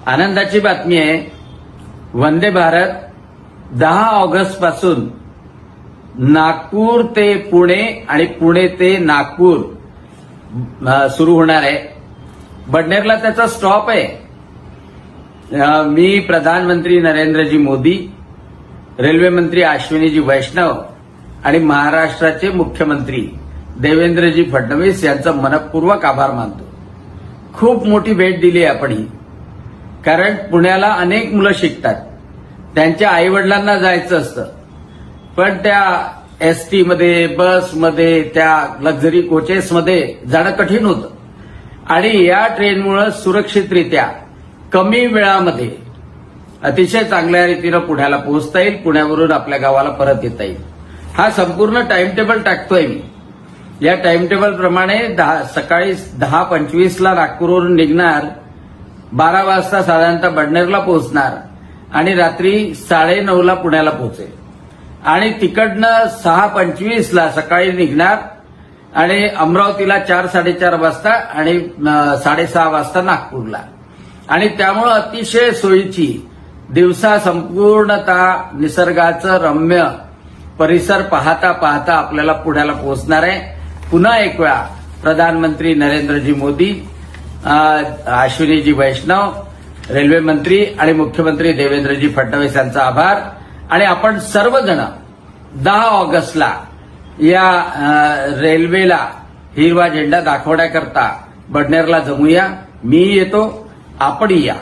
आनंदाची बातमी आहे, वंदे भारत 10 ऑगस्ट पासून नागपूर ते पुणे आणि पुणे ते नागपूर सुरू होणार आहे. बडनेरला त्याचा स्टॉप आहे. मी प्रधानमंत्री नरेंद्रजी मोदी, रेल्वे मंत्री अश्विनीजी वैष्णव आणि महाराष्ट्राचे मुख्यमंत्री देवेंद्रजी फडणवीस यांचा मनपूर्वक आभार मानतो. खूप मोठी भेट दिली आहे आपण ही, कारण पुण्याला अनेक मुलं शिकतात. त्यांच्या आईवडिलांना जायचं असतं, पण त्या एसटी मध्ये, बसमध्ये, त्या लक्झरी कोचेसमध्ये जाणं कठीण होतं आणि या ट्रेनमुळे सुरक्षितरित्या कमी वेळामध्ये अतिशय चांगल्या रीतीनं पुण्याला पोहोचता येईल. पुण्यावरून आपल्या गावाला परत येता येईल. हा संपूर्ण टाइम टेबल टाकतोय मी. या टाइम टेबल प्रमाणे सकाळी 10:25 नागपूरवरून निघणार, 12 वाजता साधारणतः बडनेरला पोहोचणार आणि रात्री 9:30 पुण्याला पोहोचेल आणि तिकडनं 6:25 सकाळी निघणार आणि अमरावतीला 4-4:30 वाजता आणि 6:30 वाजता नागपूरला. आणि त्यामुळे अतिशय सोयीची, दिवसा संपूर्णतः निसर्गाचं रम्य परिसर पाहता पाहता आपल्याला पुण्याला पोहोचणार आहे. पुन्हा एक वेळा प्रधानमंत्री नरेंद्रजी मोदी, अश्विनीजी वैष्णव, रेल्वे मंत्री आणि मुख्यमंत्री देवेंद्रजी फडणवीस यांचा आभार. आणि आपण सर्वजण 10 ऑगस्टला या रेल्वेला हिरवा झेंडा दाखवण्याकरता बडनेरला जमूया. मी येतो, आपण या.